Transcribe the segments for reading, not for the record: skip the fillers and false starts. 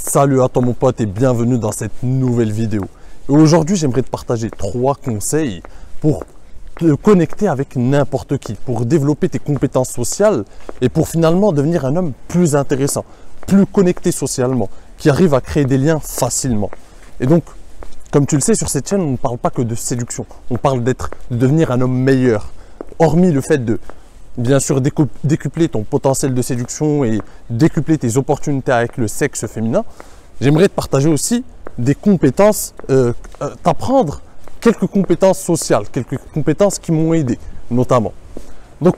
Salut à toi mon pote et bienvenue dans cette nouvelle vidéo. Aujourd'hui j'aimerais te partager 3 conseils pour te connecter avec n'importe qui, pour développer tes compétences sociales et pour finalement devenir un homme plus intéressant, plus connecté socialement, qui arrive à créer des liens facilement. Et donc, comme tu le sais, sur cette chaîne, on ne parle pas que de séduction, on parle de devenir un homme meilleur. Hormis le fait de, bien sûr, décupler ton potentiel de séduction et décupler tes opportunités avec le sexe féminin, j'aimerais te partager aussi des compétences, t'apprendre quelques compétences sociales, quelques compétences qui m'ont aidé, notamment. Donc,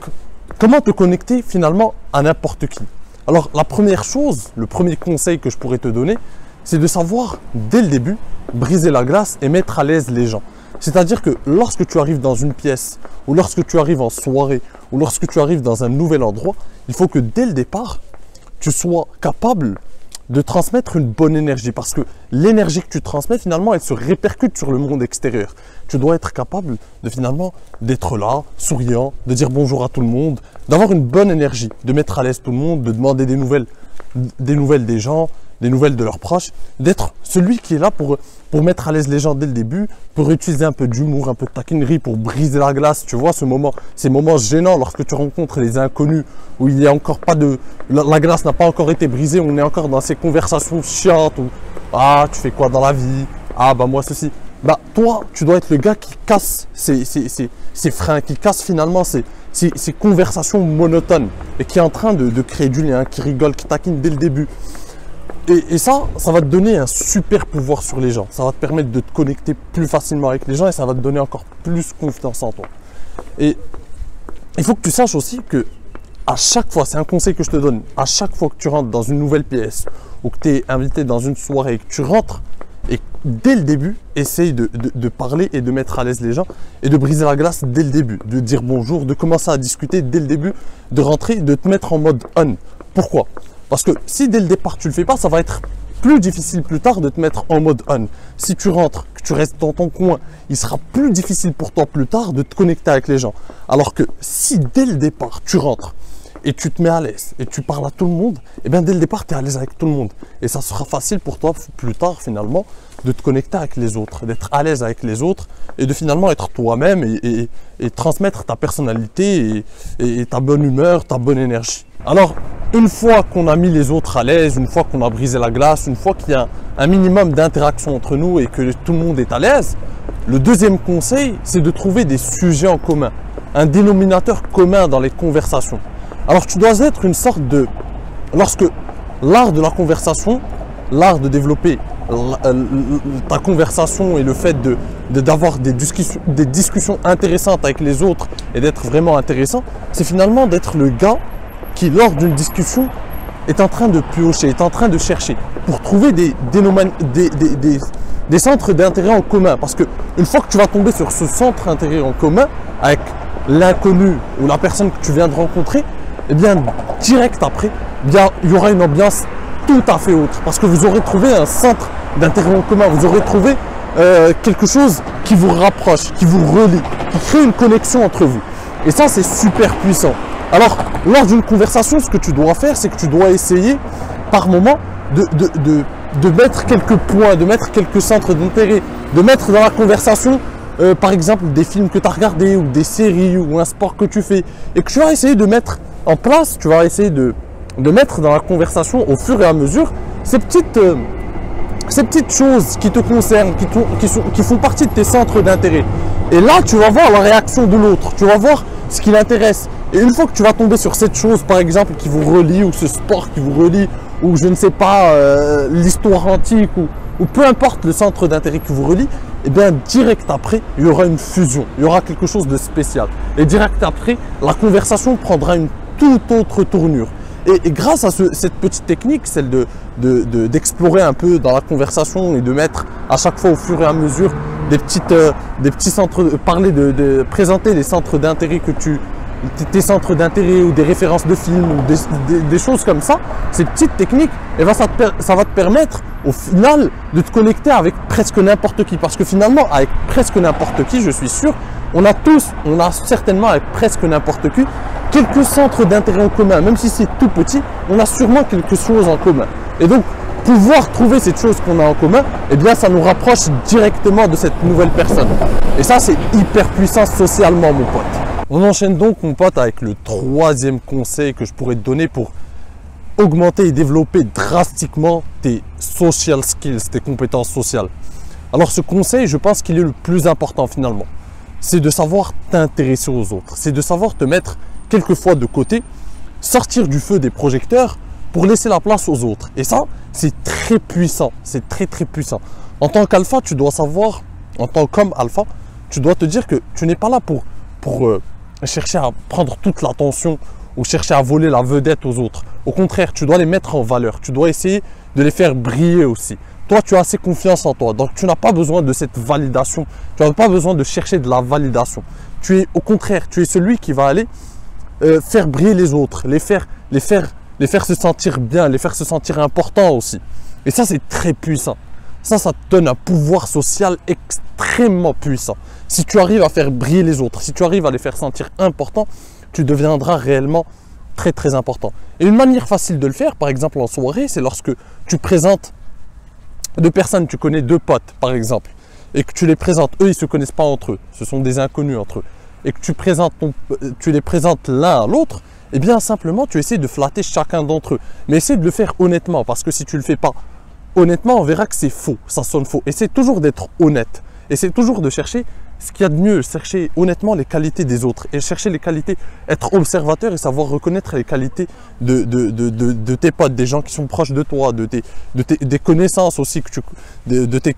comment te connecter finalement à n'importe qui? Alors, la première chose, le premier conseil que je pourrais te donner, c'est de savoir, dès le début, briser la glace et mettre à l'aise les gens. C'est-à-dire que lorsque tu arrives dans une pièce, ou lorsque tu arrives en soirée, ou lorsque tu arrives dans un nouvel endroit, il faut que dès le départ, tu sois capable de transmettre une bonne énergie. Parce que l'énergie que tu transmets, finalement, elle se répercute sur le monde extérieur. Tu dois être capable de finalement d'être là, souriant, de dire bonjour à tout le monde, d'avoir une bonne énergie, de mettre à l'aise tout le monde, de demander des nouvelles des gens, des nouvelles de leurs proches, d'être celui qui est là pour mettre à l'aise les gens dès le début, pour utiliser un peu d'humour, un peu de taquinerie, pour briser la glace. Tu vois, ces moments gênants lorsque tu rencontres des inconnus, où il n'y a encore pas de... La glace n'a pas encore été brisée, on est encore dans ces conversations chiantes, où « Ah, tu fais quoi dans la vie? Ah, bah moi ceci. » Bah, toi, tu dois être le gars qui casse ces freins, qui casse finalement ces conversations monotones, et qui est en train de créer du lien, qui rigole, qui taquine dès le début. Et ça va te donner un super pouvoir sur les gens. Ça va te permettre de te connecter plus facilement avec les gens et ça va te donner encore plus confiance en toi. Et il faut que tu saches aussi que à chaque fois, c'est un conseil que je te donne, à chaque fois que tu rentres dans une nouvelle pièce ou que tu es invité dans une soirée et que tu rentres, et dès le début, essaye de parler et de mettre à l'aise les gens et de briser la glace dès le début, de dire bonjour, de commencer à discuter dès le début, de rentrer, de te mettre en mode on. Pourquoi ? Parce que si dès le départ tu ne le fais pas, ça va être plus difficile plus tard de te mettre en mode on. Si tu rentres, que tu restes dans ton coin, il sera plus difficile pour toi plus tard de te connecter avec les gens. Alors que si dès le départ tu rentres et tu te mets à l'aise et tu parles à tout le monde, et bien dès le départ tu es à l'aise avec tout le monde. Et ça sera facile pour toi plus tard finalement de te connecter avec les autres, d'être à l'aise avec les autres et de finalement être toi-même et transmettre ta personnalité et ta bonne humeur, ta bonne énergie. Alors, une fois qu'on a mis les autres à l'aise, une fois qu'on a brisé la glace, une fois qu'il y a un minimum d'interaction entre nous et que tout le monde est à l'aise, le deuxième conseil, c'est de trouver des sujets en commun, un dénominateur commun dans les conversations. Alors, tu dois être une sorte de... Lorsque l'art de la conversation, l'art de développer ta conversation et le fait d'avoir des discussions intéressantes avec les autres et d'être vraiment intéressant, c'est finalement d'être le gars qui, lors d'une discussion, est en train de piocher, est en train de chercher pour trouver des centres d'intérêt en commun. Parce que une fois que tu vas tomber sur ce centre d'intérêt en commun avec l'inconnu ou la personne que tu viens de rencontrer, eh bien, direct après, il y aura une ambiance tout à fait autre. Parce que vous aurez trouvé un centre d'intérêt en commun, vous aurez trouvé quelque chose qui vous rapproche, qui vous relie, qui crée une connexion entre vous. Et ça, c'est super puissant. Alors, lors d'une conversation, ce que tu dois faire, c'est que tu dois essayer, par moment, de mettre quelques points, de mettre quelques centres d'intérêt, de mettre dans la conversation, par exemple, des films que tu as regardés, ou des séries, ou un sport que tu fais, et que tu vas essayer de mettre en place, tu vas essayer de mettre dans la conversation, au fur et à mesure, ces petites choses qui te concernent, qui font partie de tes centres d'intérêt. Et là, tu vas voir la réaction de l'autre, tu vas voir ce qui l'intéresse. Et une fois que tu vas tomber sur cette chose, par exemple, qui vous relie, ou ce sport qui vous relie, ou je ne sais pas, l'histoire antique, ou peu importe le centre d'intérêt qui vous relie, et bien direct après, il y aura une fusion, il y aura quelque chose de spécial. Et direct après, la conversation prendra une toute autre tournure. Et grâce à cette petite technique, celle d'explorer un peu dans la conversation et de mettre à chaque fois au fur et à mesure des petits centres, présenter les centres d'intérêt tes centres d'intérêt ou des références de films ou des choses comme ça, ces petites techniques, et ben ça va te permettre au final de te connecter avec presque n'importe qui. Parce que finalement, avec presque n'importe qui, je suis sûr, on a certainement avec presque n'importe qui quelques centres d'intérêt en commun. Même si c'est tout petit, on a sûrement quelque chose en commun. Et donc, pouvoir trouver cette chose qu'on a en commun, eh bien ça nous rapproche directement de cette nouvelle personne. Et ça, c'est hyper puissant socialement, mon pote. On enchaîne donc, mon pote, avec le troisième conseil que je pourrais te donner pour augmenter et développer drastiquement tes social skills, tes compétences sociales. Alors ce conseil, je pense qu'il est le plus important finalement. C'est de savoir t'intéresser aux autres. C'est de savoir te mettre quelquefois de côté, sortir du feu des projecteurs pour laisser la place aux autres. Et ça, c'est très puissant. C'est très très puissant. En tant qu'alpha, tu dois savoir, en tant qu'homme alpha, tu dois te dire que tu n'es pas là pour chercher à prendre toute l'attention ou chercher à voler la vedette aux autres. Au contraire, tu dois les mettre en valeur. Tu dois essayer de les faire briller aussi. Toi, tu as assez confiance en toi. Donc, tu n'as pas besoin de cette validation. Tu n'as pas besoin de chercher de la validation. Tu es, au contraire, tu es celui qui va aller faire briller les autres, les faire se sentir bien, les faire se sentir importants aussi. Et ça, c'est très puissant. Ça te donne un pouvoir social extrêmement puissant. Si tu arrives à faire briller les autres, si tu arrives à les faire sentir importants, tu deviendras réellement très très important. Et une manière facile de le faire, par exemple en soirée, c'est lorsque tu présentes deux personnes, tu connais deux potes par exemple, et que tu les présentes, eux ils ne se connaissent pas entre eux, ce sont des inconnus entre eux, et que tu les présentes l'un à l'autre, eh bien simplement tu essaies de flatter chacun d'entre eux. Mais essaie de le faire honnêtement, parce que si tu ne le fais pas honnêtement, on verra que c'est faux, ça sonne faux. Essaie toujours d'être honnête, essaie toujours de chercher ce qu'il y a de mieux, chercher honnêtement les qualités des autres et chercher les qualités, être observateur et savoir reconnaître les qualités de tes potes, des gens qui sont proches de toi, des connaissances aussi, de tes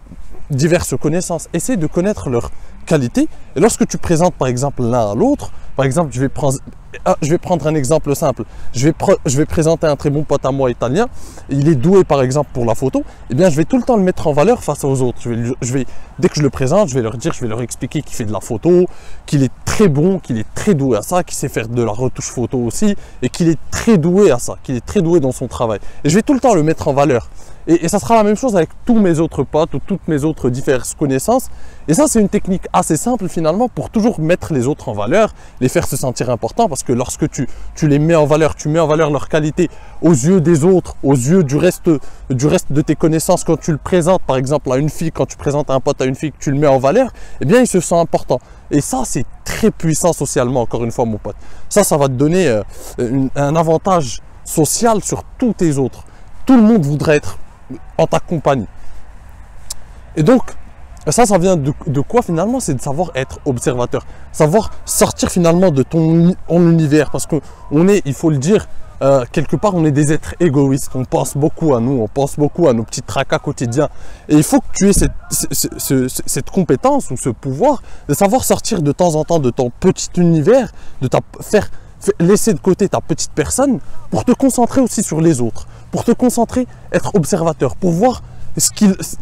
diverses connaissances. Essaie de connaître leurs qualités et lorsque tu présentes par exemple l'un à l'autre, par exemple je vais prendre un exemple simple, je vais présenter un très bon pote à moi italien, il est doué par exemple pour la photo, eh bien je vais tout le temps le mettre en valeur face aux autres. Dès que je le présente, je vais leur expliquer qu'il fait de la photo, qu'il est très bon, qu'il est très doué à ça, qu'il sait faire de la retouche photo aussi et qu'il est très doué à ça, qu'il est très doué dans son travail. Et je vais tout le temps le mettre en valeur. Et ça sera la même chose avec tous mes autres potes ou toutes mes autres diverses connaissances. Et ça, c'est une technique assez simple finalement pour toujours mettre les autres en valeur, les faire se sentir importants, parce que lorsque tu les mets en valeur, tu mets en valeur leurs qualités aux yeux des autres, aux yeux du reste de tes connaissances. Quand tu le présentes par exemple à une fille, quand tu présentes un pote à une fille, que tu le mets en valeur, eh bien il se sent important. Et ça, c'est très puissant socialement, encore une fois mon pote. Ça va te donner un avantage social sur tous tes autres. Tout le monde voudrait être en ta compagnie. Et donc, ça vient de quoi finalement? C'est de savoir être observateur, savoir sortir finalement de ton univers, parce qu'on est, il faut le dire, quelque part on est des êtres égoïstes, on pense beaucoup à nous, on pense beaucoup à nos petits tracas quotidiens, et il faut que tu aies cette compétence ou ce pouvoir de savoir sortir de temps en temps de ton petit univers, laisser de côté ta petite personne pour te concentrer aussi sur les autres, pour te concentrer, être observateur, pour voir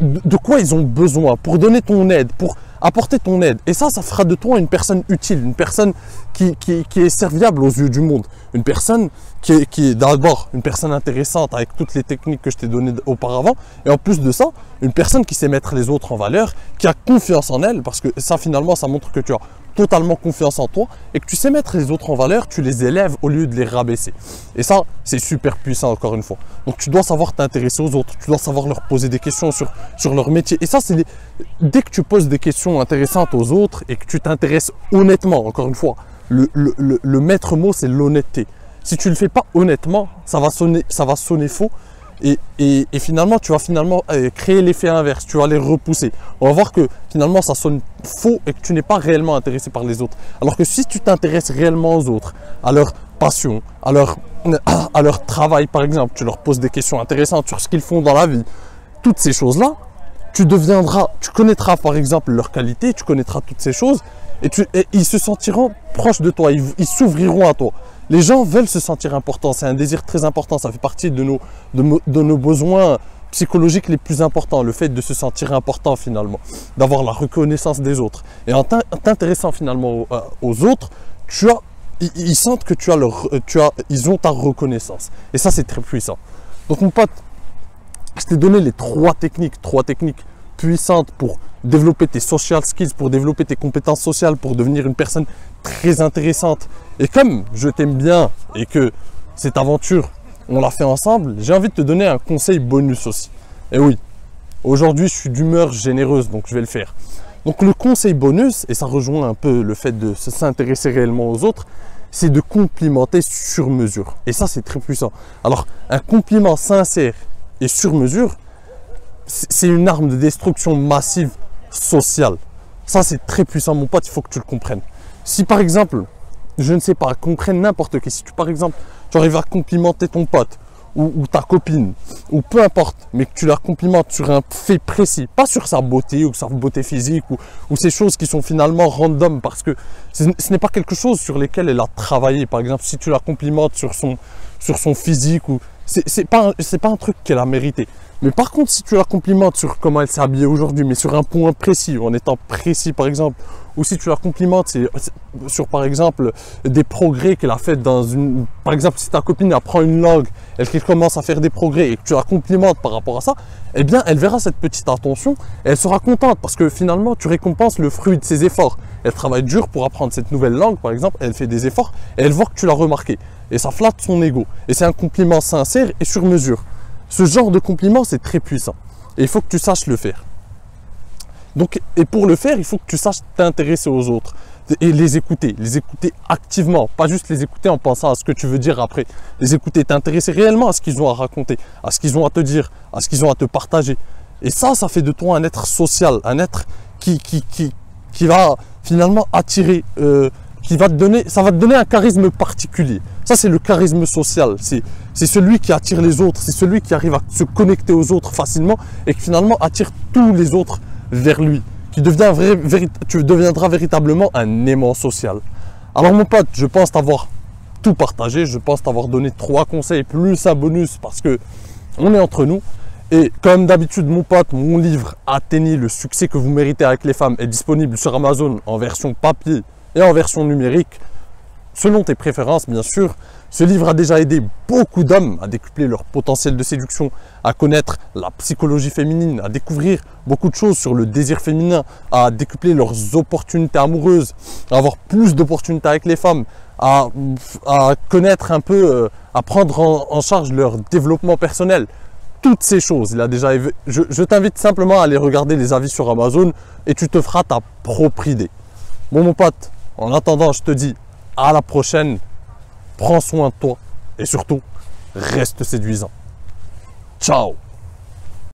de quoi ils ont besoin, pour donner ton aide, pour apporter ton aide. Et ça fera de toi une personne utile, une personne qui est serviable aux yeux du monde, une personne qui est d'abord une personne intéressante avec toutes les techniques que je t'ai données auparavant, et en plus de ça, une personne qui sait mettre les autres en valeur, qui a confiance en elle, parce que ça finalement ça montre que tu as totalement confiance en toi et que tu sais mettre les autres en valeur, tu les élèves au lieu de les rabaisser. Et ça, c'est super puissant encore une fois. Donc tu dois savoir t'intéresser aux autres, tu dois savoir leur poser des questions sur leur métier. Et ça, dès que tu poses des questions intéressantes aux autres et que tu t'intéresses honnêtement, encore une fois, le maître mot, c'est l'honnêteté. Si tu ne le fais pas honnêtement, ça va sonner faux. Et finalement, tu vas créer l'effet inverse, tu vas les repousser. On va voir que finalement, ça sonne faux et que tu n'es pas réellement intéressé par les autres. Alors que si tu t'intéresses réellement aux autres, à leur passion, à leur travail par exemple, tu leur poses des questions intéressantes sur ce qu'ils font dans la vie, toutes ces choses-là, tu connaîtras par exemple leurs qualités, tu connaîtras toutes ces choses et ils se sentiront proches de toi, ils s'ouvriront à toi. Les gens veulent se sentir importants, c'est un désir très important, ça fait partie de nos besoins psychologiques les plus importants, le fait de se sentir important finalement, d'avoir la reconnaissance des autres. Et en t'intéressant finalement aux autres, ils sentent que ils ont ta reconnaissance. Et ça, c'est très puissant. Donc mon pote, je t'ai donné les trois techniques puissantes pour développer tes social skills, pour développer tes compétences sociales, pour devenir une personne très intéressante. Et comme je t'aime bien et que cette aventure, on l'a fait ensemble, j'ai envie de te donner un conseil bonus aussi. Et oui, aujourd'hui, je suis d'humeur généreuse, donc je vais le faire. Donc le conseil bonus, et ça rejoint un peu le fait de s'intéresser réellement aux autres, c'est de complimenter sur mesure. Et ça, c'est très puissant. Alors, un compliment sincère et sur mesure, c'est une arme de destruction massive sociale. Ça, c'est très puissant, mon pote, il faut que tu le comprennes. Si par exemple, je ne sais pas, comprenne n'importe qui, si tu, par exemple, tu arrives à complimenter ton pote, ou ta copine, ou peu importe, mais que tu la complimentes sur un fait précis, pas sur sa beauté ou sa beauté physique ou ces choses qui sont finalement random parce que ce n'est pas quelque chose sur lesquelles elle a travaillé. Par exemple, si tu la complimentes sur son physique, ou c'est pas un truc qu'elle a mérité. Mais par contre, si tu la complimentes sur comment elle s'est habillée aujourd'hui, mais sur un point précis, en étant précis par exemple, ou si tu la complimentes sur par exemple des progrès qu'elle a fait dans une... Par exemple, si ta copine apprend une langue, qu'elle commence à faire des progrès et que tu la complimentes par rapport à ça, eh bien elle verra cette petite attention et elle sera contente parce que finalement tu récompenses le fruit de ses efforts. Elle travaille dur pour apprendre cette nouvelle langue par exemple, elle fait des efforts et elle voit que tu l'as remarqué. Et ça flatte son ego. Et c'est un compliment sincère et sur mesure. Ce genre de compliment, c'est très puissant. Et il faut que tu saches le faire. Donc, et pour le faire, il faut que tu saches t'intéresser aux autres et les écouter activement, pas juste les écouter en pensant à ce que tu veux dire après. Les écouter, t'intéresser réellement à ce qu'ils ont à raconter, à ce qu'ils ont à te dire, à ce qu'ils ont à te partager. Et ça fait de toi un être social, un être qui va finalement attirer, ça va te donner un charisme particulier. Ça, c'est le charisme social. C'est celui qui attire les autres, c'est celui qui arrive à se connecter aux autres facilement et qui finalement attire tous les autres vers lui. Tu deviendras véritablement un aimant social. Alors mon pote, je pense t'avoir tout partagé, je pense t'avoir donné 3 conseils plus un bonus parce que on est entre nous. Et comme d'habitude, mon pote, mon livre « Atteignez le succès que vous méritez avec les femmes » est disponible sur Amazon en version papier et en version numérique, selon tes préférences bien sûr. Ce livre a déjà aidé beaucoup d'hommes à décupler leur potentiel de séduction, à connaître la psychologie féminine, à découvrir beaucoup de choses sur le désir féminin, à décupler leurs opportunités amoureuses, à avoir plus d'opportunités avec les femmes, à connaître un peu, à prendre en charge leur développement personnel. Toutes ces choses, je t'invite simplement à aller regarder les avis sur Amazon et tu te feras ta propre idée. Bon mon pote, en attendant, je te dis à la prochaine. Prends soin de toi et surtout, reste séduisant. Ciao!